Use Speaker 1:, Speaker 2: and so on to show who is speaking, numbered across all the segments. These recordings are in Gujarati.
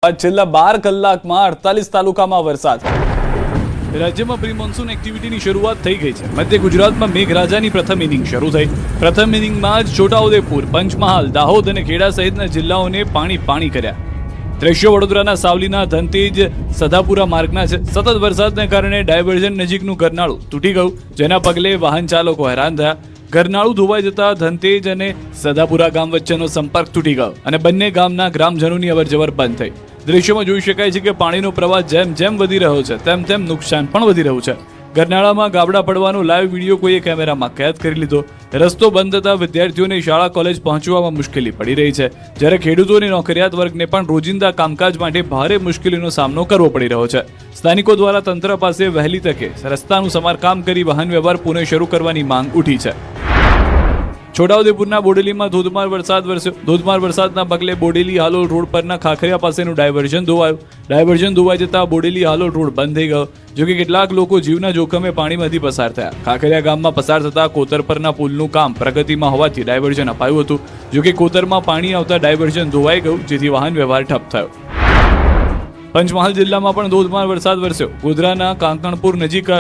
Speaker 1: છેલ્લા 12 કલાકમાં 48 તાલુકામાં વરસાદ.
Speaker 2: રાજ્યમાં પ્રી મોન્સૂન એક્ટિવિટીની શરૂઆત થઈ ગઈ છે. મધ્ય ગુજરાતમાં મેઘરાજાની પ્રથમ ઇનિંગ શરૂ થઈ. પ્રથમ ઇનિંગમાં જ છોટાઉદેપુર, પંચમહાલ, દાહોદ અને ખેડા સહિતના જિલ્લાઓને પાણી કર્યા. દ્રશ્યો વડોદરાના સાવલીના ધનતેજ સદાપુરા માર્ગના છે. સતત વરસાદને કારણે ડાયવર્ઝન નજીકનું ગરનાળું તૂટી ગયું, જેના પગલે વાહન ચાલકો હેરાન થયા. ગરનાળું ધોવાઈ જતા ધનતેજ અને સદાપુરા ગામ વચ્ચેનો સંપર્ક તૂટી ગયો અને બંને ગામના ગ્રામજનોની અવરજવર બંધ થઈ. દ્રશ્યોમાં જોઈ શકાય છે કે પાણીનો પ્રવાહ જેમ જેમ વધી રહ્યો છે તેમ તેમ નુકસાન પણ વધી રહ્યું છે. ગરનાળામાં ગાબડા પડવાનો લાઈવ વિડીયો કોઈએ કેમેરામાં કેદ કરી લીધો. રસ્તો બંધ થતા વિદ્યાર્થીઓને શાળા કોલેજ પહોંચવામાં મુશ્કેલી પડી રહી છે, જ્યારે ખેડૂતો અને નોકરિયાત વર્ગને પણ રોજિંદા કામકાજ માટે ભારે મુશ્કેલીનો સામનો કરવો પડી રહ્યો છે. સ્થાનિકો દ્વારા તંત્ર પાસે વહેલી તકે રસ્તાનું સમારકામ કરી વાહન વ્યવહાર પુનઃ શરૂ કરવાની માંગ ઉઠી છે. છોટાઉદેપુરના બોડેલીમાં ધોધમાર વરસાદ વરસ્યો. ધોધમાર વરસાદના પગલે બોડેલી હાલોલ રોડ પરના ખાખરિયા પાસેનું ડાયવર્ઝન ધોવાયું. ડાયવર્ઝન ધોવાઈ જતા બોડેલી હાલોલ રોડ બંધ થઈ ગયો. જોકે કેટલાક લોકો જીવના જોખમે પાણીમાંથી પસાર થયા. ખાખરિયા ગામમાં પસાર થતા કોતર પરના પુલનું કામ પ્રગતિમાં હોવાથી ડાયવર્ઝન અપાયું હતું. જોકે કોતરમાં પાણી આવતા ડાયવર્ઝન ધોવાઈ ગયું, જેથી વાહન વ્યવહાર ઠપ થયો. પંચમહાલ જિલ્લામાં પણ ધોધમાર વરસાદ વરસ્યો. ગોધરાના કાંકણપુર નજીક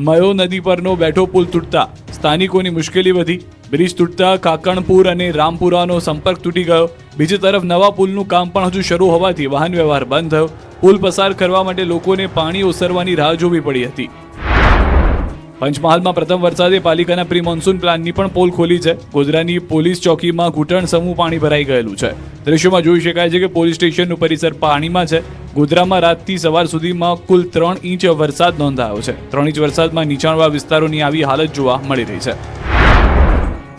Speaker 2: મયો નદી પરનો બેઠો પુલ તૂટતા સ્થાનિકોની મુશ્કેલી વધી. બ્રિજ તૂટતા કાકણપુર અને રામપુરાનો સંપર્ક તૂટી ગયો. બીજી તરફ નવા પુલનું કામ પણ હજુ શરૂ હોવાથી વાહન વ્યવહાર બંધ થયો. પુલ પસાર કરવા માટે લોકોને પાણી ઓસરવાની રાહ જોવી પડી હતી. પંચમહાલમાં પ્રથમ વરસાદે પાલિકાના પ્રી મોન્સૂન પ્લાનની પણ પોલ ખોલી છે. ગોધરાની પોલીસ ચોકીમાં ઘૂંટણ સમૂહ પાણી ભરાઈ ગયેલું છે. દ્રશ્યોમાં જોઈ શકાય છે કે પોલીસ સ્ટેશનનું પરિસર પાણીમાં છે. ગોધરામાં રાતથી સવાર સુધીમાં કુલ 3 ઇંચ વરસાદ નોંધાયો છે. 3 ઇંચ વરસાદમાં નીચાણવાળા વિસ્તારોની આવી હાલત જોવા મળી રહી છે.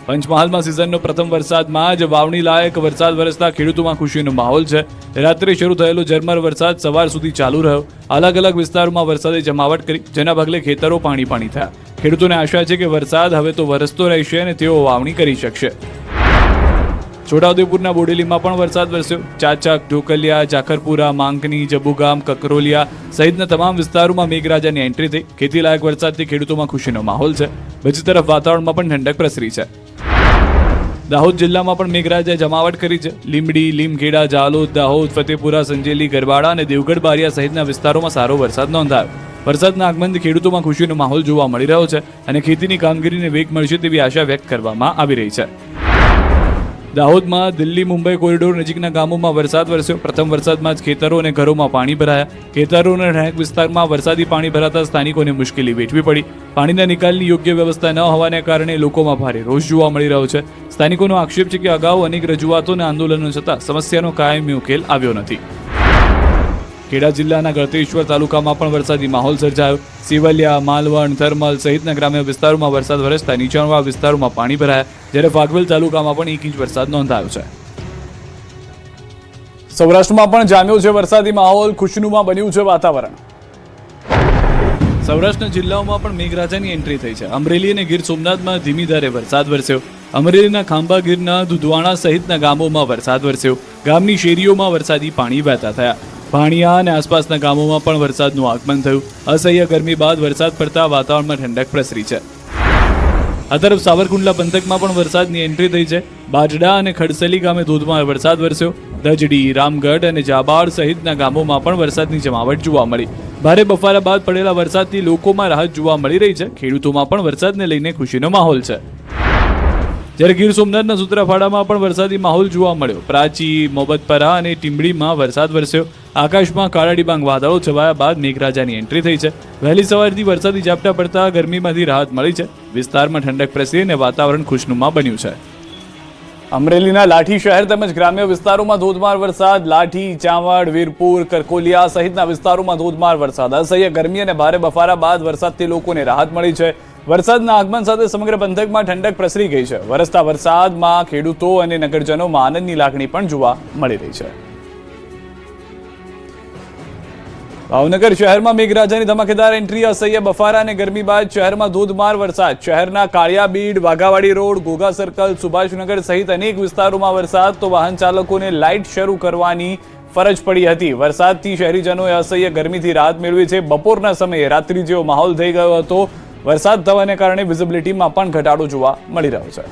Speaker 2: પંચમહાલમાં સિઝનનો પ્રથમ વરસાદમાં જ વાવણી લાયક વરસાદ વરસતા ખેડૂતોમાં ખુશીનો માહોલ છે. રાત્રે શરૂ થયેલો ઝરમર વરસાદ સવાર સુધી ચાલુ રહ્યો. અલગ અલગ વિસ્તારોમાં વરસાદે જમાવટ કરી, જેના પગલે ખેતરો પાણી થયા. ખેડૂતોને આશા છે કે વરસાદ હવે તો વરસતો રહેશે અને તેઓ વાવણી કરી શકશે. છોટાઉદેપુરના બોડેલીમાં પણ વરસાદ વરસ્યો. ચાચક, ઢોકલિયા, જાખરપુરા, માંકની, જબુગામ, કકરોલિયા સહિતના તમામ વિસ્તારોમાં મેઘરાજાની એન્ટ્રી થઈ. ખેતીલાયક વરસાદથી ખેડૂતોમાં ખુશીનો માહોલ છે. બીજી તરફ વાતાવરણમાં પણ ઠંડક પ્રસરી છે. દાહોદ જિલ્લામાં પણ મેઘરાજાએ જમાવટ કરી છે. લીંબડી, લીમખેડા, જાલોદ, દાહોદ, ફતેપુરા, સંજેલી, ગરબાડા અને દેવગઢ બારિયા સહિતના વિસ્તારોમાં સારો વરસાદ નોંધાયો. વરસાદના આગમનથી ખેડૂતોમાં ખુશીનો માહોલ જોવા મળી રહ્યો છે અને ખેતીની કામગીરીને વેગ મળશે તેવી આશા વ્યક્ત કરવામાં આવી રહી છે. દાહોદમાં દિલ્હી મુંબઈ કોરિડોર નજીકના ગામોમાં વરસાદ વરસ્યો. પ્રથમ વરસાદમાં જ ખેતરો અને ઘરોમાં પાણી ભરાયા. ખેતરો અને રહેણાંક વિસ્તારમાં વરસાદી પાણી ભરાતા સ્થાનિકોને મુશ્કેલી વેઠવી પડી. પાણીના નિકાલની યોગ્ય વ્યવસ્થા ન હોવાને કારણે લોકોમાં ભારે રોષ જોવા મળી રહ્યો છે. સ્થાનિકોનો આક્ષેપ છે કે અગાઉ અનેક રજૂઆતો અને આંદોલનો છતાં સમસ્યાનો કાયમી ઉકેલ આવ્યો નથી. ખેડા જિલ્લાના ગળતેશ્વર તાલુકામાં પણ વરસાદી માહોલ સર્જાયો. સિવલિયા, માલવણ, થર્મલ સહિતના ગ્રામ્ય વિસ્તારોમાં વરસાદ વરસતા નીચાણવાળા વિસ્તારોમાં પાણી ભરાયા, જ્યારે ફાગવેલ તાલુકામાં પણ 1 ઇંચ વરસાદ નોંધાયો છે.
Speaker 1: સૌરાષ્ટ્રમાં પણ જામ્યો છે વરસાદી માહોલ. ખુશનુમા બન્યું છે વાતાવરણ.
Speaker 2: સૌરાષ્ટ્રના જિલ્લાઓમાં પણ મેઘરાજાની એન્ટ્રી થઈ છે. અમરેલી અને ગીર સોમનાથમાં ધીમી ધારે વરસાદ વરસ્યો. અમરેલીના ખાંભા ગીરના દુધવાણા સહિતના ગામોમાં વરસાદ વરસ્યો. ગામની શેરીઓમાં વરસાદી પાણી વહેતા થયા. ભાણિયા અને આસપાસના ગામોમાં પણ વરસાદનું આગમન થયું. અસહ્ય ગરમી બાદ વરસાદ પડતા વાતાવરણમાં ઠંડક પ્રસરી છે. આ તરફ સાવરકુંડલા પંથકમાં પણ વરસાદની એન્ટ્રી થઈ છે. બાજડા અને ખડસલી ગામે ધોધમાર વરસાદ વરસ્યો. દજડી, રામગઢ અને જાબાળ સહિતના ગામોમાં પણ વરસાદની જમાવટ જોવા મળી. ભારે બફારા બાદ પડેલા વરસાદથી લોકોમાં રાહત જોવા મળી રહી છે. ખેડૂતોમાં પણ વરસાદને લઈને ખુશીનો માહોલ છે. જ્યારે ગીર સોમનાથના સૂત્રાપાડામાં પણ વરસાદી માહોલ જોવા મળ્યો. પ્રાચી, મોબતપરા અને ટીંબડીમાં વરસાદ વરસ્યો. આકાશમાં કાળા ડિબાંગ વાદળો છવાયા બાદ મેઘરાજાની એન્ટ્રી થઈ છે. વહેલી સવારથી વરસાદી ઝાપટા પડતા ગરમીમાંથી રાહત મળી છે. વિસ્તારમાં ઠંડક પ્રસરી અને વાતાવરણ ખુશનુમા બન્યું છે.
Speaker 1: અમરેલીના લાઠી શહેર તેમજ ગ્રામ્ય વિસ્તારોમાં ધોધમાર વરસાદ. લાઠી, ચાવડ, વીરપુર, કરકોલિયા સહિતના વિસ્તારોમાં ધોધમાર વરસાદ. અસહ્ય ગરમી અને ભારે બફારા બાદ વરસાદથી લોકોને રાહત મળી છે. વરસાદના આગમન સાથે સમગ્ર પંથકમાં ઠંડક પ્રસરી ગઈ છે. વરસતા વરસાદમાં ખેડૂતો અને નગરજનોમાં આનંદની લાગણી પણ જોવા મળી રહી છે. ભાવનગર શહેરમાં મેઘરાજાની ધમાકેદાર એન્ટ્રી. અસહ્ય બફારા અને ગરમી બાદ શહેરમાં ધોધમાર વરસાદ. શહેરના કાળિયાબીડ, વાઘાવાડી રોડ, ઘોઘા સર્કલ, સુભાષનગર સહિત અનેક વિસ્તારોમાં વરસાદ તો વાહન ચાલકોને લાઇટ શરૂ કરવાની ફરજ પડી હતી. વરસાદથી શહેરીજનોએ અસહ્ય ગરમીથી રાહત મેળવી છે. બપોરના સમયે રાત્રિ જેવો માહોલ થઈ ગયો હતો. વરસાદ થવાને કારણે વિઝિબિલિટીમાં પણ ઘટાડો જોવા મળી રહ્યો છે.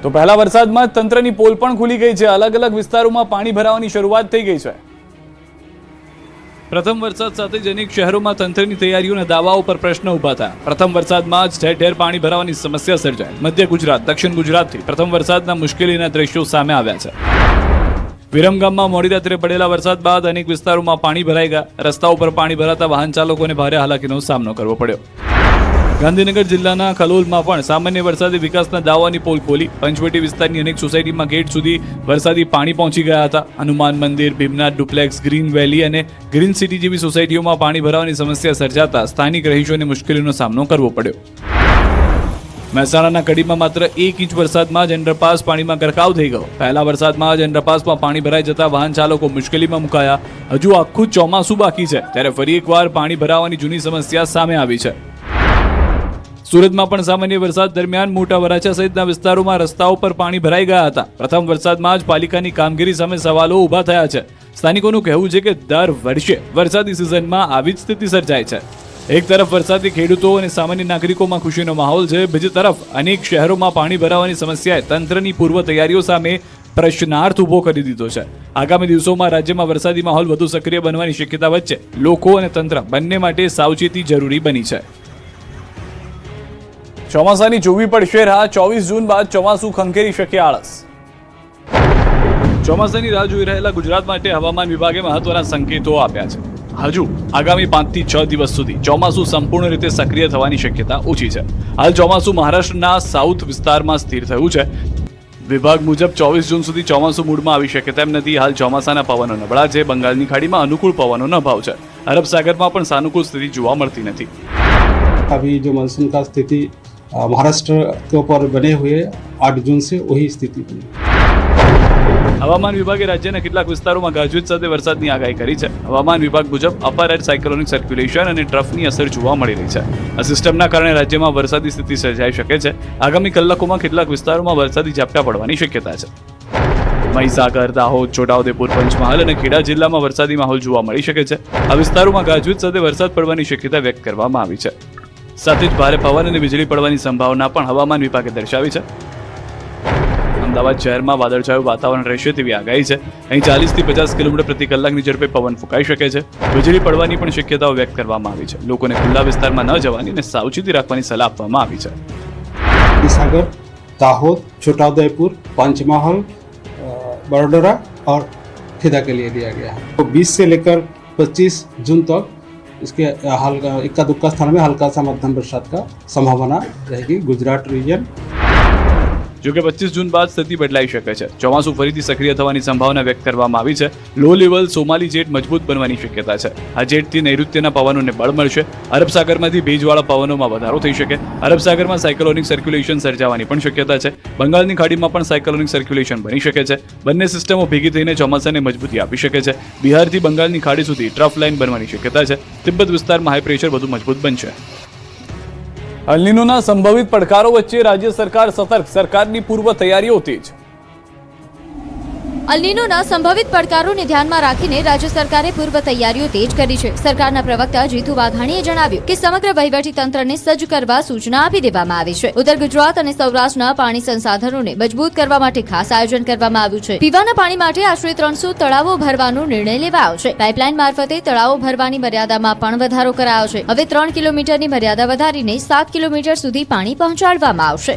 Speaker 1: તો પહેલા વરસાદમાં જ તંત્રની પોલ પણ ખુલી ગઈ છે. અલગ અલગ વિસ્તારોમાં પાણી ભરાવાની શરૂઆત થઈ ગઈ છે.
Speaker 2: પ્રથમ વરસાદ સાથે જ અનેક શહેરોમાં તંત્રની તૈયારીઓના દાવાઓ પર પ્રશ્ન ઉભા થયા. પ્રથમ વરસાદમાં જ ઠેર ઠેર પાણી ભરાવાની સમસ્યા સર્જાઈ. મધ્ય ગુજરાત, દક્ષિણ ગુજરાતથી પ્રથમ વરસાદના મુશ્કેલીના દ્રશ્યો સામે આવ્યા છે. વિરમગામમાં મોડી રાત્રે પડેલા વરસાદ બાદ અનેક વિસ્તારોમાં પાણી ભરાઈ ગયા. રસ્તાઓ પર પાણી ભરાતા વાહન ચાલકોને ભારે હાલાકીનો સામનો કરવો પડ્યો. ગાંધીનગર જિલ્લાના કલોલમાં પણ સામાન્ય વરસાદી વિકાસના દાવાની પોલ ખોલી. પંચવટી વિસ્તારની અનેક સોસાયટીમાં ગેટ સુધી વરસાદી પાણી પહોંચી ગયા હતા. હનુમાન મંદિર, ભીમનાથ ડુપ્લેક્સ, ગ્રીન વેલી અને ગ્રીન સિટી જેવી સોસાયટીઓમાં પાણી ભરાવાની સમસ્યા સર્જાતા સ્થાનિક રહીશોને મુશ્કેલીનો સામનો કરવો પડ્યો. મહેસાણાના કડીમાં માત્ર 1 ઇંચ વરસાદમાં જ અંડરપાસ પાણીમાં ગરકાવ થઈ ગયો. પહેલા વરસાદમાં જ અંડરપાસમાં પાણી ભરાઈ જતા વાહન ચાલકો મુશ્કેલીમાં મુકાયા. હજુ આખું ચોમાસું બાકી છે ત્યારે ફરી એકવાર પાણી ભરાવાની જૂની સમસ્યા સામે આવી છે. સુરતમાં પણ સામાન્ય વરસાદ દરમિયાન મોટા વરાછા સહિતના વિસ્તારોમાં રસ્તાઓ પર પાણી ભરાઈ ગયા હતા. પ્રથમ વરસાદમાં જ પાલિકાની કામગીરી સામે સવાલો ઊભા થયા છે. સ્થાનિકોનું કહેવું છે કે દર વર્ષે વરસાદી સિઝનમાં આવી જ સ્થિતિ સર્જાય છે. એક તરફ વરસાદી ખેડૂતો અને સામાન્ય નાગરિકોમાં ખુશીનો માહોલ છે, બીજી તરફ અનેક શહેરોમાં પાણી ભરાવાની સમસ્યાએ તંત્રની પૂર્વ તૈયારીઓ સામે પ્રશ્નાર્થ ઊભો કરી દીધો છે. આગામી દિવસોમાં રાજ્યમાં વરસાદી માહોલ વધુ સક્રિય બનવાની શક્યતા વચ્ચે લોકો અને તંત્ર બંને માટે સાવચેતી જરૂરી બની છે.
Speaker 1: ચોમાસાની જોવી પડશે રાહ. 24 જૂન બાદ ચોમાસું ખંખેરી શકે આળસ.
Speaker 2: ચોમાસાની રાહ જોઈ રહેલા ગુજરાત માટે હવામાન વિભાગે મહત્વના સંકેતો આપ્યા છે. હજુ આગામી 5 થી 6 દિવસ સુધી ચોમાસું સંપૂર્ણ રીતે સક્રિય થવાની શક્યતા ઓછી છે. હાલ ચોમાસું મહારાષ્ટ્રના સાઉથ વિસ્તારમાં સ્થિર થયું છે. વિભાગ મુજબ 24 જૂન સુધી ચોમાસું મૂડમાં આવી શકે તેમ નથી. હાલ ચોમાસાના પવનો નબળા છે. બંગાળની ખાડીમાં અનુકૂળ પવનોનો અભાવ છે. અરબ સાગરમાં પણ સાનુકૂળ સ્થિતિ જોવા મળતી નથી.
Speaker 3: अभी जो मानसून का स्थिति महाराष्ट्र के ऊपर बने हुए 8 जून से वही स्थिति बनी.
Speaker 2: હવામાન વિભાગે રાજ્યના કેટલાક વિસ્તારોમાં ગાજવીજ સાથે વરસાદની આગાહી કરી છે. હવામાન વિભાગ મુજબ અપર એર સાયક્લોનિક સર્ક્યુલેશન અને ટ્રફની અસર જોવા મળી રહી છે. આ સિસ્ટમના કારણે રાજ્યમાં વરસાદી સ્થિતિ સર્જાઈ શકે છે. આગામી કલાકોમાં કેટલાક વિસ્તારોમાં વરસાદી ઝાપટા પડવાની શક્યતા છે. મહીસાગર, દાહોદ, છોટાઉદેપુર, પંચમહાલ અને ખેડા જિલ્લામાં વરસાદી માહોલ જોવા મળી શકે છે. આ વિસ્તારોમાં ગાજવીજ સાથે વરસાદ પડવાની શક્યતા વ્યક્ત કરવામાં આવી છે. સાથે જ ભારે પવન અને વીજળી પડવાની સંભાવના પણ હવામાન વિભાગે દર્શાવી છે. અમદાવાદ શહેરમાં વાદળછાયું વાતાવરણ રહેશે તેવી આગાહી છે. અહીં 40 થી 50 કિલોમીટર પ્રતિ કલાકની ઝડપે પવન ફૂંકાઈ શકે છે. વીજળી પડવાની પણ શક્યતાઓ વ્યક્ત કરવામાં આવી છે. લોકોને ખુલ્લા વિસ્તારમાં ન જવાની અને સાવચેતી રાખવાની સલાહ આપવામાં આવી છે.
Speaker 3: महीसागर, दाहोद, छोटाउदेपुर, पंचमहल, बड़ोदरा और खेदा के लिए दिया गया है. तो 20 से लेकर 25 जून तक इसके हल्का इक्का दुक्का स्थान में हल्का सा मध्यम बरसात का संभावना रहेगी. गुजरात रीजन
Speaker 2: જોકે 25 જૂન બાદ સ્થિતિ બદલાઈ શકે છે. ચોમાસું ફરીથી સક્રિય થવાની સંભાવના વ્યક્ત કરવામાં આવી છે. લો લેવલ સોમાલી જેટ મજબૂત બનવાની શક્યતા છે. આ જેટથી નૈઋત્યના પવનોને બળ મળશે. અરબ સાગરમાંથી ભેજવાળા પવનોમાં વધારો થઈ શકે. અરબ સાગરમાં સાયક્લોનિક સર્ક્યુલેશન સર્જાવાની પણ શક્યતા છે. બંગાળની ખાડીમાં પણ સાયક્લોનિક સર્ક્યુલેશન બની શકે છે. બંને સિસ્ટમો ભેગી થઈને ચોમાસાને મજબૂતી આપી શકે છે. બિહારથી બંગાળની ખાડી સુધી ટ્રફ લાઇન બનવાની શક્યતા છે. તિબ્બત વિસ્તારમાં હાઈ પ્રેશર વધુ મજબૂત બનશે.
Speaker 1: અલ નીનોના સંભવિત પડકારો વચ્ચે રાજ્ય સરકાર સતર્ક. સરકારની પૂર્વ તૈયારીઓ તેજ.
Speaker 4: અલ નીનોના સંભવિત પડકારોને ધ્યાનમાં રાખીને રાજ્ય સરકારે પૂર્વ તૈયારીઓ તેજ કરી છે. સરકારના પ્રવક્તા જીતુ વાઘાણીએ જણાવ્યું કે સમગ્ર વહીવટી તંત્રને સજ્જ કરવા સૂચના આપી દેવામાં આવી છે. ઉત્તર ગુજરાત અને સૌરાષ્ટ્રના પાણી સંસાધનોને મજબૂત કરવા માટે ખાસ આયોજન કરવામાં આવ્યું છે. પીવાના પાણી માટે આશરે 300 તળાવો ભરવાનો નિર્ણય લેવાયો છે. પાઇપલાઇન મારફતે તળાવો ભરવાની મર્યાદામાં પણ વધારો કરાયો છે. હવે 3 કિલોમીટરની મર્યાદા વધારીને 7 કિલોમીટર સુધી પાણી પહોંચાડવામાં આવશે.